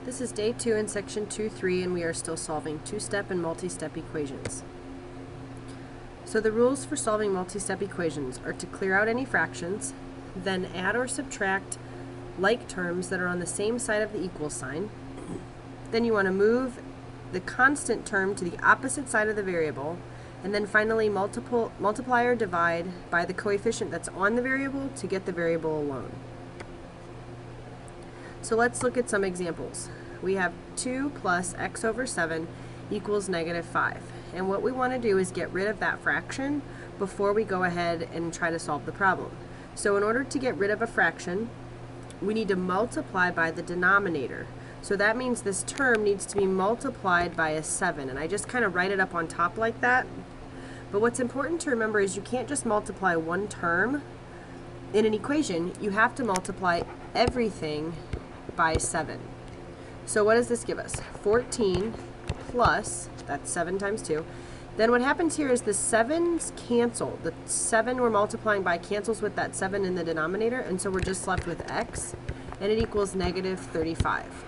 This is day 2 in section 2.3, and we are still solving two-step and multi-step equations. So the rules for solving multi-step equations are to clear out any fractions, then add or subtract like terms that are on the same side of the equal sign. Then you want to move the constant term to the opposite side of the variable, and then finally multiply or divide by the coefficient that's on the variable to get the variable alone. So let's look at some examples. We have 2 plus x over 7 equals -5. And what we want to do is get rid of that fraction before we go ahead and try to solve the problem. So in order to get rid of a fraction, we need to multiply by the denominator. So that means this term needs to be multiplied by a 7. And I just kind of write it up on top like that. But what's important to remember is you can't just multiply one term in an equation. You have to multiply everything by 7. So what does this give us? 14 plus, that's 7 times 2. Then what happens here is the 7's cancel. The 7 we're multiplying by cancels with that 7 in the denominator, and so we're just left with x, and it equals -35.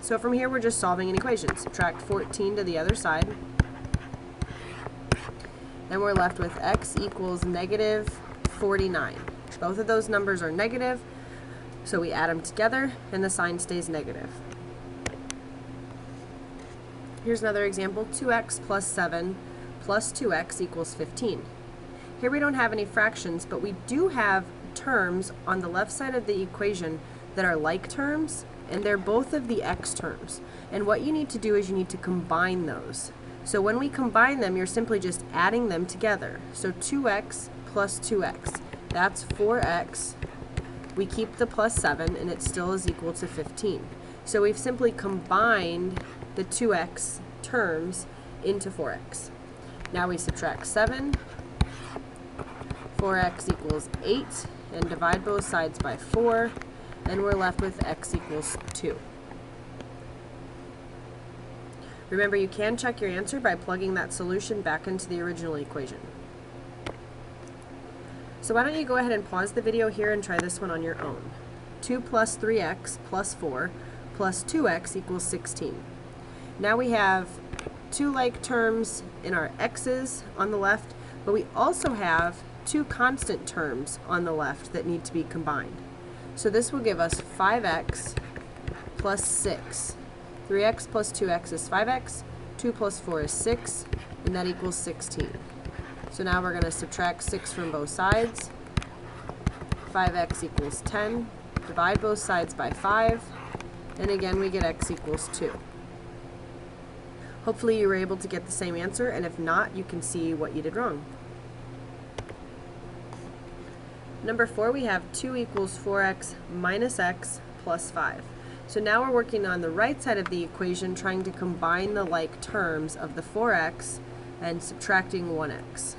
So from here we're just solving an equation. Subtract 14 to the other side, and we're left with x equals -49. Both of those numbers are negative, so we add them together, and the sign stays negative. Here's another example, 2x plus 7 plus 2x equals 15. Here we don't have any fractions, but we do have terms on the left side of the equation that are like terms, and they're both of the x terms. And what you need to do is you need to combine those. So when we combine them, you're simply just adding them together. So 2x plus 2x, that's 4x. We keep the plus 7, and it still is equal to 15. So we've simply combined the 2x terms into 4x. Now we subtract 7, 4x equals 8, and divide both sides by 4, and we're left with x equals 2. Remember, you can check your answer by plugging that solution back into the original equation. So why don't you go ahead and pause the video here and try this one on your own. 2 plus 3x plus 4 plus 2x equals 16. Now we have two like terms in our x's on the left, but we also have two constant terms on the left that need to be combined. So this will give us 5x plus 6. 3x plus 2x is 5x, 2 plus 4 is 6, and that equals 16. So now we're going to subtract 6 from both sides. 5x equals 10. Divide both sides by 5. And again, we get x equals 2. Hopefully you were able to get the same answer, and if not, you can see what you did wrong. Number 4, we have 2 equals 4x minus x plus 5. So now we're working on the right side of the equation, trying to combine the like terms of the 4x and subtracting 1x.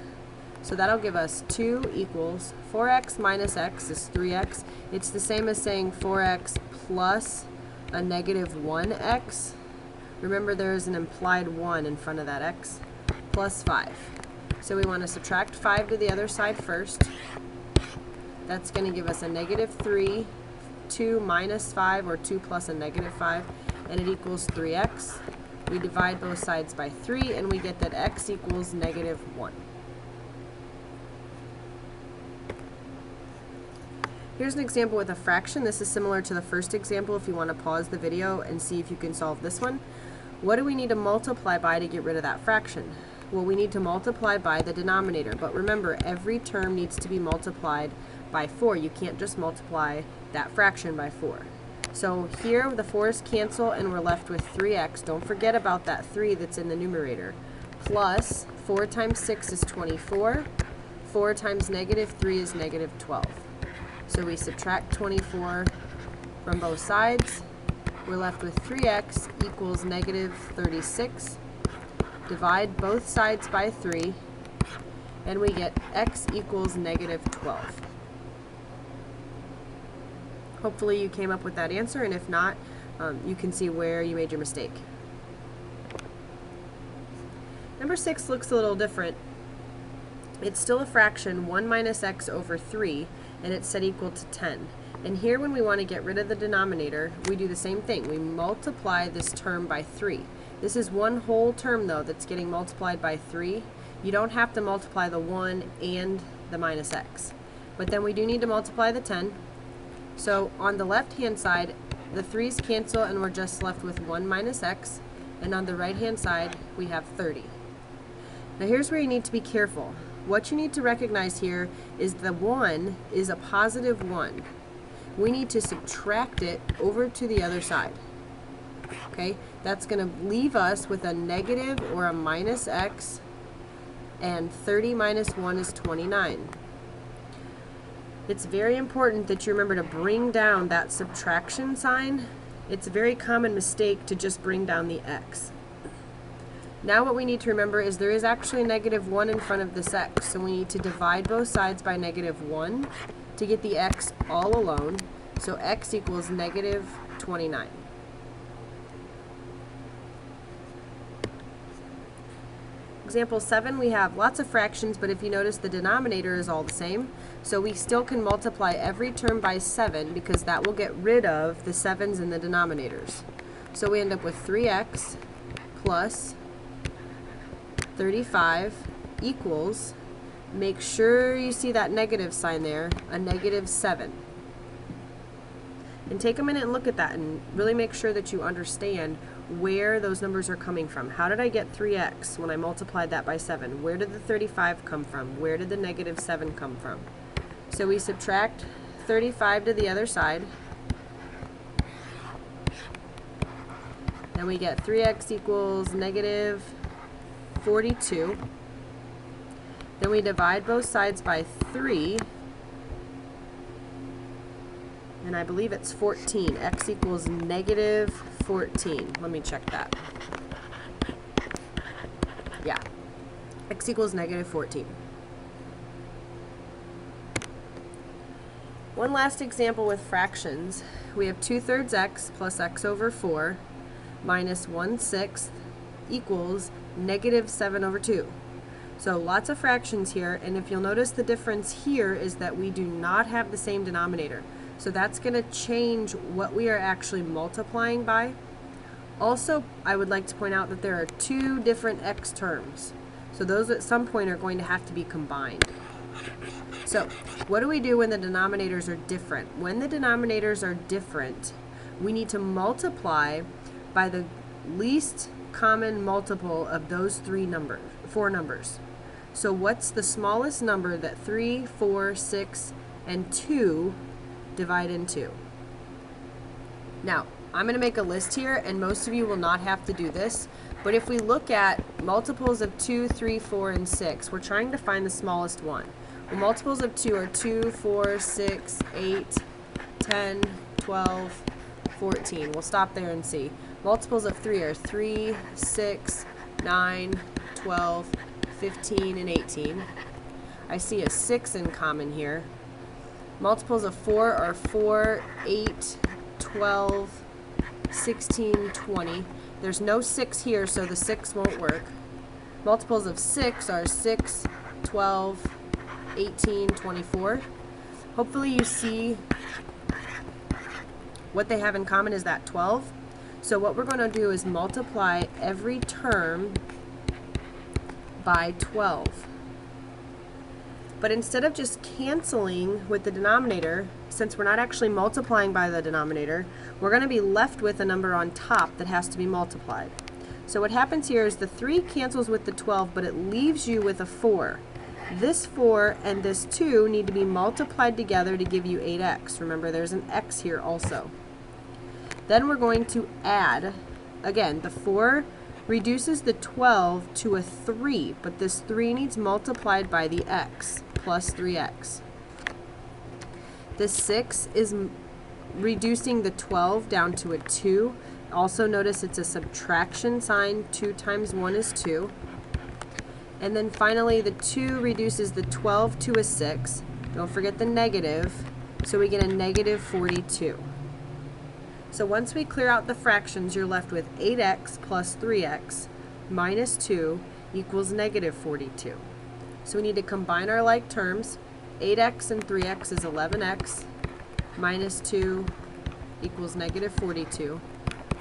So that'll give us 2 equals 4x minus x is 3x. It's the same as saying 4x plus a -1x. Remember, there is an implied 1 in front of that x, plus 5. So we want to subtract 5 to the other side first. That's going to give us a -3, 2 minus 5, or 2 plus a -5, and it equals 3x. We divide both sides by 3, and we get that x equals -1. Here's an example with a fraction. This is similar to the first example if you want to pause the video and see if you can solve this one. What do we need to multiply by to get rid of that fraction? Well, we need to multiply by the denominator, but remember, every term needs to be multiplied by 4. You can't just multiply that fraction by 4. So here the 4's cancel, and we're left with 3x. Don't forget about that 3 that's in the numerator. Plus 4 times 6 is 24. 4 times -3 is -12. So we subtract 24 from both sides. We're left with 3x equals -36. Divide both sides by 3, and we get x equals -12. Hopefully you came up with that answer, and if not, you can see where you made your mistake. Number 6 looks a little different. It's still a fraction, 1 minus x over 3, and it's set equal to 10. And here, when we want to get rid of the denominator, we do the same thing. We multiply this term by 3. This is one whole term, though, that's getting multiplied by 3. You don't have to multiply the 1 and the minus x. But then we do need to multiply the 10. So on the left-hand side, the 3's cancel, and we're just left with 1 minus x. And on the right-hand side, we have 30. Now here's where you need to be careful. What you need to recognize here is the 1 is a positive 1. We need to subtract it over to the other side. Okay, that's going to leave us with a negative or a minus x, and 30 minus 1 is 29. It's very important that you remember to bring down that subtraction sign. It's a very common mistake to just bring down the x. Now what we need to remember is there is actually a negative 1 in front of this x, so we need to divide both sides by negative 1 to get the x all alone. So x equals negative 29. Example 7, we have lots of fractions, but if you notice, the denominator is all the same. So we still can multiply every term by 7 because that will get rid of the 7's in the denominators. So we end up with 3x plus 35 equals, make sure you see that negative sign there, a negative 7. And take a minute and look at that and really make sure that you understand where those numbers are coming from. How did I get 3x when I multiplied that by 7? Where did the 35 come from? Where did the negative 7 come from? So we subtract 35 to the other side. And we get 3x equals negative 42. Then we divide both sides by 3. And I believe it's 14. X equals negative 14. Let me check that. Yeah. X equals negative 14. One last example with fractions. We have 2/3 x plus x over 4 minus 1/6 equals negative 7 over 2. So lots of fractions here, and if you'll notice, the difference here is that we do not have the same denominator. So that's going to change what we are actually multiplying by. Also, I would like to point out that there are 2 different x terms. So those at some point are going to have to be combined. So what do we do when the denominators are different? When the denominators are different, we need to multiply by the least common multiple of those 4 numbers. So what's the smallest number that 3, 4, 6, and 2 divide into? Now, I'm going to make a list here, and most of you will not have to do this, but if we look at multiples of 2, 3, 4, and 6, we're trying to find the smallest one. Well, multiples of 2 are 2, 4, 6, 8, 10, 12, 14. We'll stop there and see. Multiples of 3 are 3, 6, 9, 12, 15, and 18. I see a 6 in common here. Multiples of 4 are 4, 8, 12, 16, 20. There's no 6 here, so the 6 won't work. Multiples of 6 are 6, 12, 18, 24. Hopefully you see what they have in common is that 12. So what we're going to do is multiply every term by 12. But instead of just canceling with the denominator, since we're not actually multiplying by the denominator, we're going to be left with a number on top that has to be multiplied. So what happens here is the 3 cancels with the 12, but it leaves you with a 4. This 4 and this 2 need to be multiplied together to give you 8x. Remember, there's an x here also. Then we're going to add, again, the 4 reduces the 12 to a 3, but this 3 needs multiplied by the x, plus 3x. The 6 is reducing the 12 down to a 2. Also notice it's a subtraction sign. 2 times 1 is 2. And then finally the 2 reduces the 12 to a 6. Don't forget the negative, so we get a negative 42. So once we clear out the fractions, you're left with 8x plus 3x minus 2 equals negative 42. So we need to combine our like terms. 8x and 3x is 11x. minus 2 equals negative 42.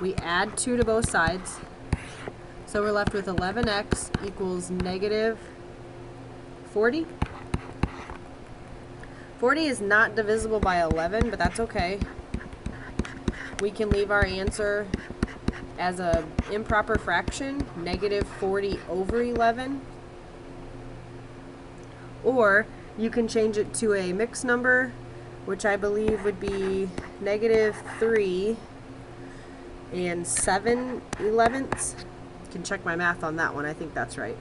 We add 2 to both sides. So we're left with 11x equals negative 40. 40 is not divisible by 11, but that's okay. We can leave our answer as an improper fraction, negative 40 over 11. Or you can change it to a mixed number, which I believe would be negative 3 and 7/11. You can check my math on that one. I think that's right.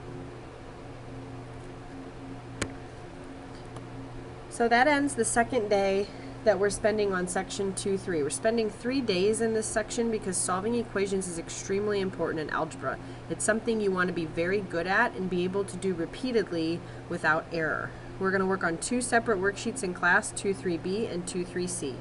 So that ends the second day that we're spending on section 2-3. We're spending 3 days in this section because solving equations is extremely important in algebra. It's something you want to be very good at and be able to do repeatedly without error. We're going to work on 2 separate worksheets in class, 2-3B and 2-3C.